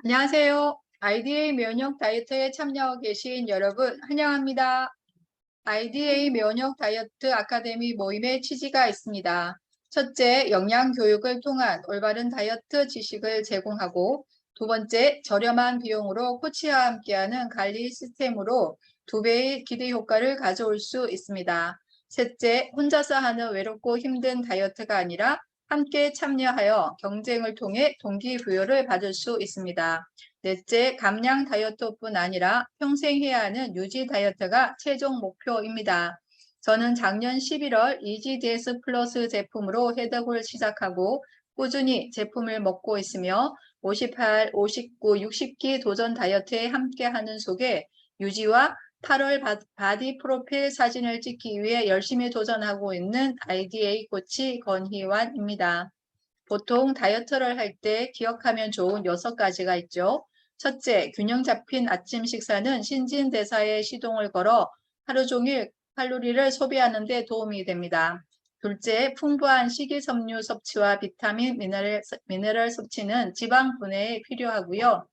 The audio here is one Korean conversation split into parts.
안녕하세요. IDA 면역 다이어트에 참여하고 계신 여러분 환영합니다. IDA 면역 다이어트 아카데미 모임의 취지가 있습니다. 첫째, 영양 교육을 통한 올바른 다이어트 지식을 제공하고, 두 번째, 저렴한 비용으로 코치와 함께하는 관리 시스템으로 2배의 기대 효과를 가져올 수 있습니다. 셋째, 혼자서 하는 외롭고 힘든 다이어트가 아니라 함께 참여하여 경쟁을 통해 동기부여를 받을 수 있습니다. 넷째, 감량 다이어트뿐 아니라 평생 해야 하는 유지 다이어트가 최종 목표입니다. 저는 작년 11월 EGDS 플러스 제품으로 해독을 시작하고 꾸준히 제품을 먹고 있으며 58, 59, 60기 도전 다이어트에 함께하는 속에 유지와 8월 바디 프로필 사진을 찍기 위해 열심히 도전하고 있는 IDA 코치 권희환입니다. 보통 다이어트를 할 때 기억하면 좋은 6가지가 있죠. 첫째, 균형 잡힌 아침 식사는 신진대사에 시동을 걸어 하루 종일 칼로리를 소비하는 데 도움이 됩니다. 둘째, 풍부한 식이섬유 섭취와 비타민, 미네랄 섭취는 지방 분해에 필요하고요.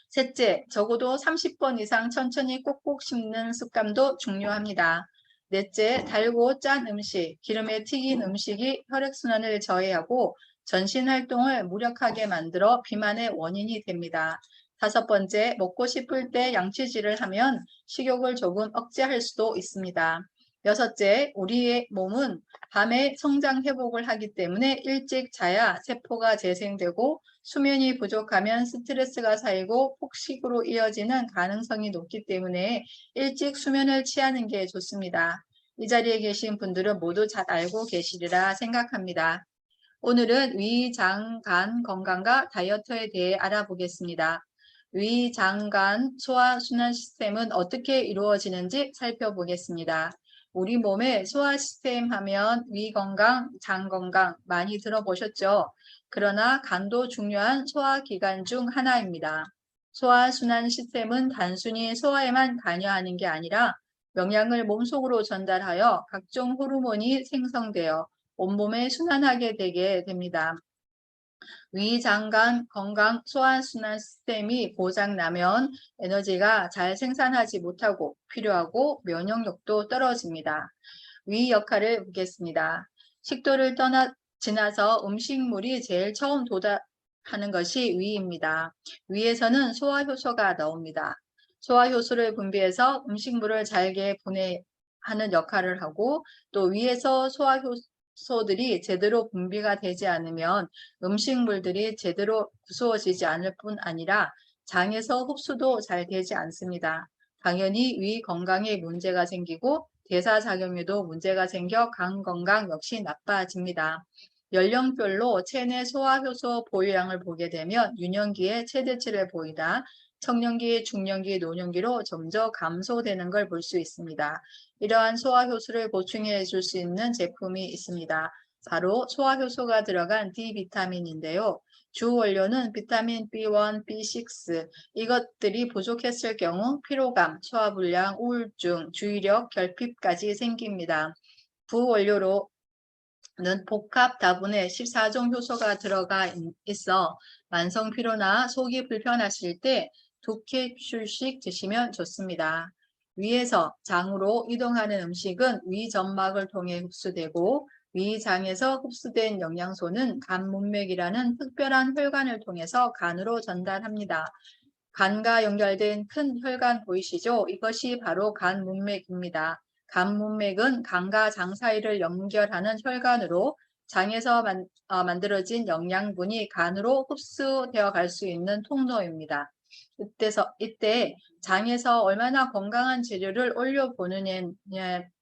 셋째, 적어도 30번 이상 천천히 꼭꼭 씹는 습관도 중요합니다. 넷째, 달고 짠 음식, 기름에 튀긴 음식이 혈액순환을 저해하고 전신 활동을 무력하게 만들어 비만의 원인이 됩니다. 다섯 번째, 먹고 싶을 때 양치질을 하면 식욕을 조금 억제할 수도 있습니다. 여섯째, 우리의 몸은 밤에 성장 회복을 하기 때문에 일찍 자야 세포가 재생되고 수면이 부족하면 스트레스가 쌓이고 폭식으로 이어지는 가능성이 높기 때문에 일찍 수면을 취하는 게 좋습니다. 이 자리에 계신 분들은 모두 잘 알고 계시리라 생각합니다. 오늘은 위, 장, 간 건강과 다이어트에 대해 알아보겠습니다. 위, 장, 간, 소화, 순환 시스템은 어떻게 이루어지는지 살펴보겠습니다. 우리 몸의 소화 시스템 하면 위 건강, 장 건강 많이 들어보셨죠? 그러나 간도 중요한 소화기관 중 하나입니다. 소화순환 시스템은 단순히 소화에만 관여하는 게 아니라 영양을 몸속으로 전달하여 각종 호르몬이 생성되어 온몸에 순환하게 되게 됩니다. 위장관 건강 소화순환 시스템이 고장나면 에너지가 잘 생산하지 못하고 필요하고 면역력도 떨어집니다. 위 역할을 보겠습니다. 식도를 지나서 음식물이 제일 처음 도달하는 것이 위입니다. 위에서는 소화효소가 나옵니다. 소화효소를 분비해서 음식물을 잘게 분해하는 역할을 하고 또 위에서 소화효소들이 제대로 분비가 되지 않으면 음식물들이 제대로 부수어지지 않을 뿐 아니라 장에서 흡수도 잘 되지 않습니다. 당연히 위 건강에 문제가 생기고 대사작용에도 문제가 생겨 간 건강 역시 나빠집니다. 연령별로 체내 소화효소 보유량을 보게 되면 유년기에 최대치를 보이다 청년기, 중년기, 노년기로 점점 감소되는 걸 볼 수 있습니다. 이러한 소화효소를 보충해 줄 수 있는 제품이 있습니다. 바로 소화효소가 들어간 D비타민인데요. 주 원료는 비타민 B1, B6, 이것들이 부족했을 경우 피로감, 소화불량, 우울증, 주의력, 결핍까지 생깁니다. 부원료로는 복합 다분해 14종 효소가 들어가 있어 만성 피로나 속이 불편하실 때 2캡슐씩 드시면 좋습니다. 위에서 장으로 이동하는 음식은 위점막을 통해 흡수되고 위장에서 흡수된 영양소는 간 문맥이라는 특별한 혈관을 통해서 간으로 전달합니다. 간과 연결된 큰 혈관 보이시죠? 이것이 바로 간 문맥입니다. 간 문맥은 간과 장 사이를 연결하는 혈관으로 장에서 만들어진 영양분이 간으로 흡수되어 갈 수 있는 통로입니다. 이때 장에서 얼마나 건강한 재료를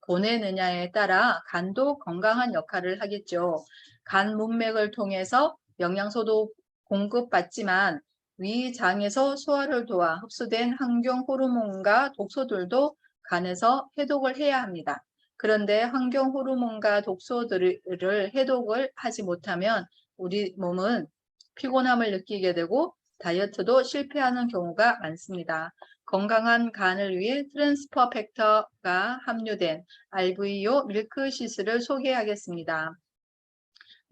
보내느냐에 따라 간도 건강한 역할을 하겠죠. 간 문맥을 통해서 영양소도 공급받지만 위장에서 소화를 도와 흡수된 환경 호르몬과 독소들도 간에서 해독을 해야 합니다. 그런데 환경 호르몬과 독소들을 해독을 하지 못하면 우리 몸은 피곤함을 느끼게 되고 다이어트도 실패하는 경우가 많습니다. 건강한 간을 위해 트랜스퍼 팩터가 함유된 RVO 밀크시스를 소개하겠습니다.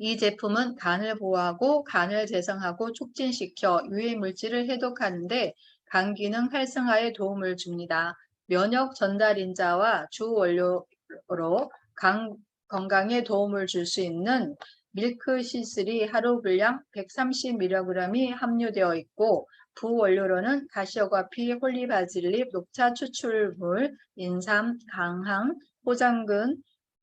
이 제품은 간을 보호하고 간을 재생하고 촉진시켜 유해물질을 해독하는데 간 기능 활성화에 도움을 줍니다. 면역 전달인자와 주 원료로 간 건강에 도움을 줄 수 있는 밀크시슬이 하루 분량 130mg이 함유되어 있고 부원료로는 가시오과 피, 홀리바질립, 녹차 추출물, 인삼, 강황, 포장근,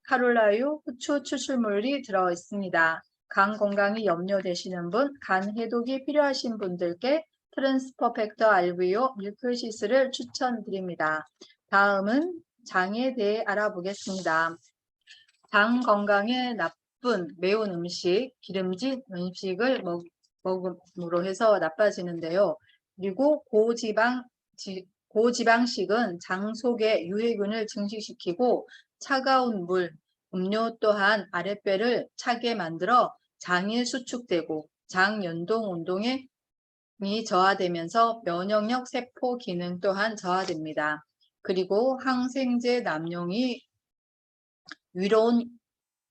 카놀라유, 후추 추출물이 들어 있습니다. 간 건강이 염려되시는 분, 간 해독이 필요하신 분들께 트랜스퍼펙터 알비오 밀크시슬을 추천드립니다. 다음은 장에 대해 알아보겠습니다. 장 건강에 나쁜 매운 음식, 기름진 음식을 먹음으로 해서 나빠지는데요. 그리고 고지방식은 장 속의 유해균을 증식시키고 차가운 물, 음료 또한 아랫배를 차게 만들어 장이 수축되고 장 연동 운동이 저하되면서 면역력 세포 기능 또한 저하됩니다. 그리고 항생제 남용이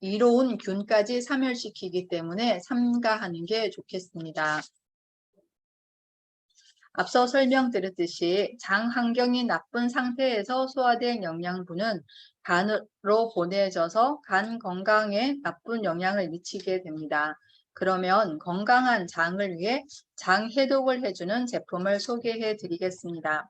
이로운 균까지 사멸시키기 때문에 삼가하는 게 좋겠습니다. 앞서 설명드렸듯이 장 환경이 나쁜 상태에서 소화된 영양분은 간으로 보내져서 간 건강에 나쁜 영향을 미치게 됩니다. 그러면 건강한 장을 위해 장 해독을 해주는 제품을 소개해 드리겠습니다.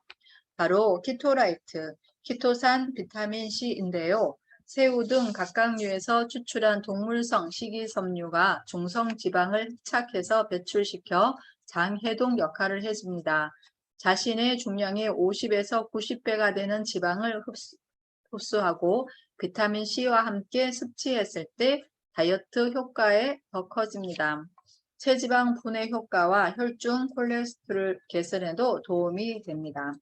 바로 키토라이트, 키토산 비타민C인데요. 새우 등 각각류에서 추출한 동물성 식이섬유가 중성 지방을 흡착해서 배출시켜 장 해독 역할을 해줍니다. 자신의 중량의 50에서 90배가 되는 지방을 흡수하고 비타민C와 함께 섭취했을 때 다이어트 효과에 더 커집니다. 체지방 분해 효과와 혈중 콜레스테롤 개선에도 도움이 됩니다.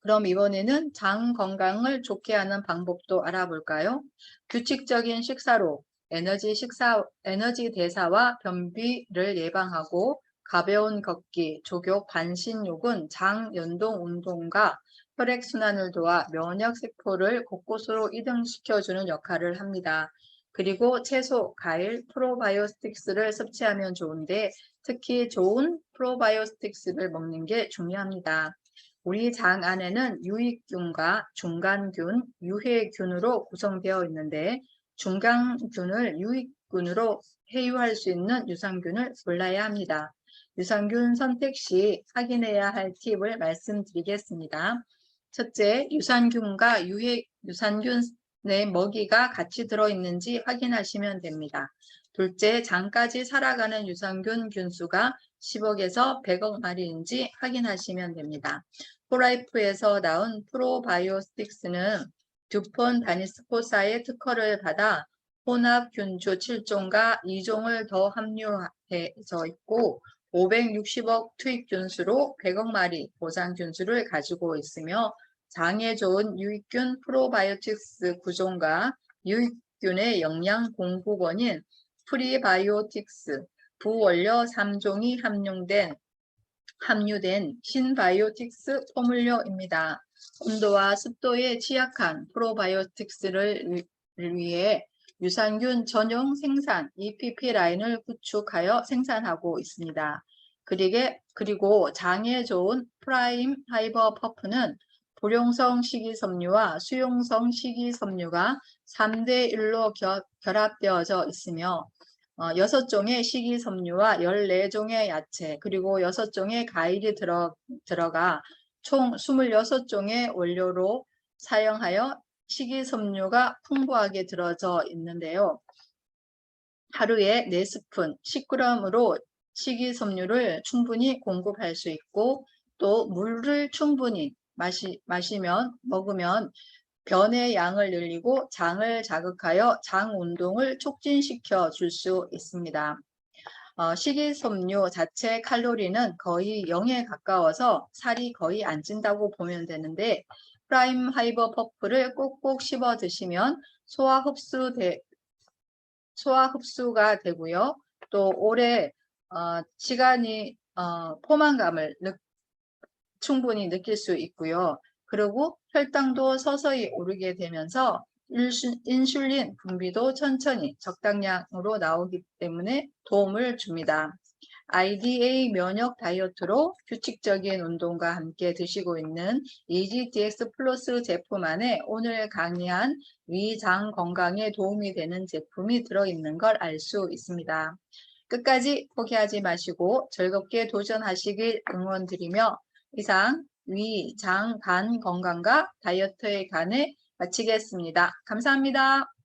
그럼 이번에는 장 건강을 좋게 하는 방법도 알아볼까요? 규칙적인 식사로 에너지 대사와 변비를 예방하고 가벼운 걷기, 족욕, 반신욕은 장 연동 운동과 혈액순환을 도와 면역세포를 곳곳으로 이동시켜주는 역할을 합니다. 그리고 채소, 과일, 프로바이오틱스를 섭취하면 좋은데 특히 좋은 프로바이오틱스를 먹는 게 중요합니다. 우리 장 안에는 유익균과 중간균, 유해균으로 구성되어 있는데 중간균을 유익균으로 해유할 수 있는 유산균을 골라야 합니다. 유산균 선택 시 확인해야 할 팁을 말씀드리겠습니다. 첫째, 유산균과 유산균의 먹이가 같이 들어있는지 확인하시면 됩니다. 둘째, 장까지 살아가는 유산균 균수가 10억에서 100억 마리인지 확인하시면 됩니다. 포라이프에서 나온 프로바이오틱스는 듀폰 다니스코사의 특허를 받아 혼합균주 7종과 2종을 더 함유해져 있고 560억 투입균수로 100억 마리 보상균수를 가지고 있으며 장에 좋은 유익균 프로바이오틱스 9종과 유익균의 영양 공급원인 프리바이오틱스 부원료 3종이 함유된 신바이오틱스 포뮬러입니다. 온도와 습도에 취약한 프로바이오틱스를 위해 유산균 전용 생산 EPP 라인을 구축하여 생산하고 있습니다. 그리고 장에 좋은 프라임 하이버 퍼프는 불용성 식이섬유와 수용성 식이섬유가 3대1로 결합되어져 있으며 6종의 식이섬유와 14종의 야채 그리고 6종의 과일이 들어가 총 26종의 원료로 사용하여 식이섬유가 풍부하게 들어져 있는데요. 하루에 4스푼 10g으로 식이섬유를 충분히 공급할 수 있고 또 물을 충분히 먹으면 변의 양을 늘리고 장을 자극하여 장 운동을 촉진시켜 줄 수 있습니다. 식이섬유 자체 칼로리는 거의 0에 가까워서 살이 거의 안 찐다고 보면 되는데 프라임 하이버 퍼프를 꼭꼭 씹어 드시면 소화 흡수가 되고요. 또 오래 시간이 포만감을 충분히 느낄 수 있고요. 그리고 혈당도 서서히 오르게 되면서 인슐린 분비도 천천히 적당량으로 나오기 때문에 도움을 줍니다. IDA 면역 다이어트로 규칙적인 운동과 함께 드시고 있는 EGDX 플러스 제품 안에 오늘 강의한 위장 건강에 도움이 되는 제품이 들어있는 걸 알 수 있습니다. 끝까지 포기하지 마시고 즐겁게 도전하시길 응원드리며 이상 위, 장, 간 건강과 다이어트에 관해 마치겠습니다. 감사합니다.